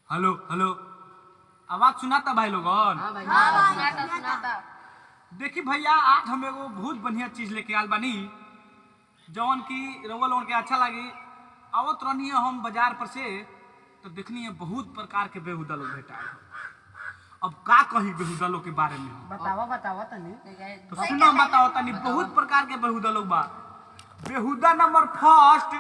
Hello hello, आवाज सुनाता भाई लोगन? हाँ भाई सुनाता। देखी भैया, आज हम एगो बहुत बढ़िया चीज लेके आल बानी जौन की रउआ लोगन के अच्छा लगी। आवत रहनी है हम बाजार पर से तो देखनी है बहुत प्रकार के बेहुदा लोग भेटा। अब का कही बेहुदा लोग के बारे में? बतावा तनी। तो सुनो बताओ तनी। बहुत प्रकार के बेहुदा लोग बा। बेहुदा नंबर फर्स्ट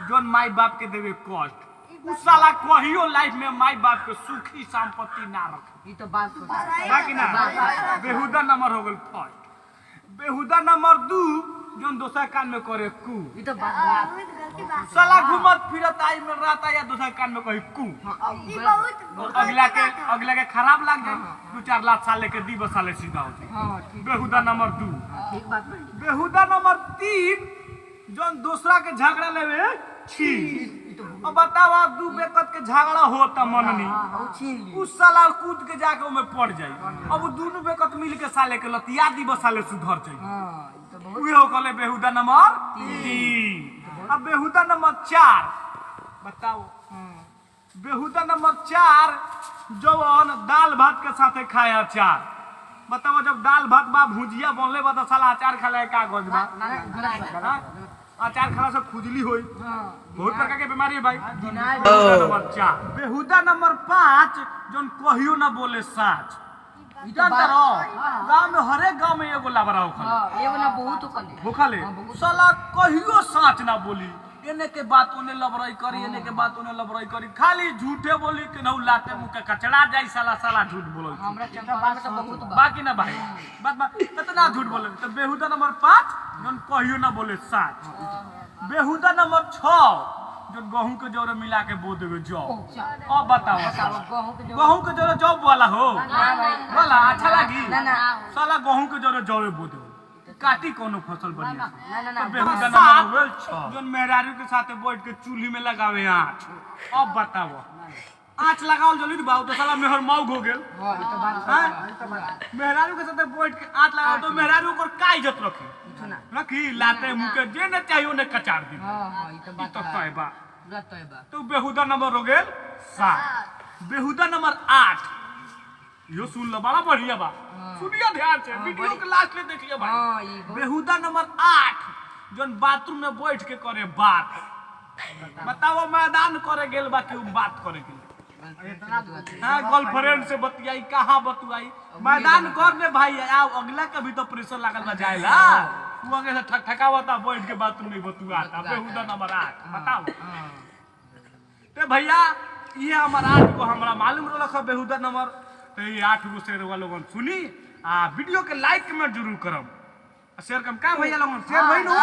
जौन माई बाप के देवे कष्ट, उ साला कहियो लाइफ में माई बाप के सुखी संपत्ति ना रखे। ई तो बात बाकी ना बेहुदा नंबर हो गल फर्स्ट। बेहुदा नंबर दू जौन दोसर कान में करे कू। ई तो बात साला घूमत फिरत आई में रहता या दोसर कान में कही कू। अगला के खराब लग जाए, 2-4 लाख साल लेके दी साले सीधा होती। हां ठीक बेहुदा नंबर दू। ठीक बात बड़ी। बेहुदा नंबर 3 जौन दूसरा के झगड़ा लेवे छी। अब बताओ, आप दू बेकत के झगड़ा होता मननी, उस साला कूद के जाके उमे पड़ जाई। अब दोनों बेकत मिल के साले के लतिया दी साले सुधर जाई। हां ई तो बहुत उहे हो गले बेहुदा नंबर 3। अब बेहुदा नंबर 4 बताओ। बेहुदा नंबर 4 जौन दाल भात के साथे खाए अचार। बताओ, जब दाल भात बा भुजिया बनले बा तो साला अचार खाले का गज बा? अचार खाला से खुजली होई। बहुत प्रकार के बीमारी है भाई। बेहुदा नंबर 4। बेहुदा नंबर 5 जौन कहियो ना बोले साच। जानता रहो, गांव में हरेक गांव में एगो लाबरा होखले। एगो ना बहुत होखले साला कहियो साच ना बोली। एने के बात ओने लबरई करी, एने के बात ओने लबरई करी, खाली झूठे बोली के नौ लाते मुंह के कचड़ा जाई। साला झूठ बोलो। हमरा चंपा में तो बहुत बाकी ना भाई बात कितना झूठ बोले। तो बेहुदा नंबर 5 जौन कहियो ना बोले साच। बेहुदा नंबर 6 जो गहूं के जोरे मिला के बो देवे जौ। अब बताओ, गहूं के जोरे जौ वाला हो वाला अच्छा लगी? साला गहूं के जोरे जौ बो देवे काटी कोनो फसल बढ़िया। तो बेहुदा नंबर 6 जौन मेहरारू के साथे बैठ के चूल्ही में लगावे आँच। अब बताओ, आँच लगाओ जल्दी बाबू तो साला मेहर मौग हो गेल। मेहरारू के साथे बैठ के आँच लगाओ तो मेहरारू को का इज्जत रखी लाते मुंह के जे न चाहिए उन्हें कचार दी। तो कहबा तो बेहुदा नंबर हो गेल 7। बेहुदा नंबर 8 यो सुन लो, बड़ा बढ़िया बा। सुनिए ध्यान से, वीडियो के लास्ट में देखिए भाई। बेहुदा नंबर 8 जौन बाथरूम में बैठ के करे बात। बताओ, मैदान करे गेल बा कि बात करे गेल? गर्लफ्रेंड से बतियाई, कहाँ बतुआई? मैदान करने भाई। आओ अगला का भी तो प्रेशर लागल बा जाएला। वो आगे से ठकावता बैठ के बाथरूम में बतुआता। बेहुदा नंबर 8 बताओ। ते भैया ये हमारा 8 को हमरा मालूम रख बेहुदा नंबर। तो ये 8 गो शेर वाला लोगन सुनी आ वीडियो के लाइक में जरूर करब। शेयर कम का भैया लोगन शेयर भइल हो।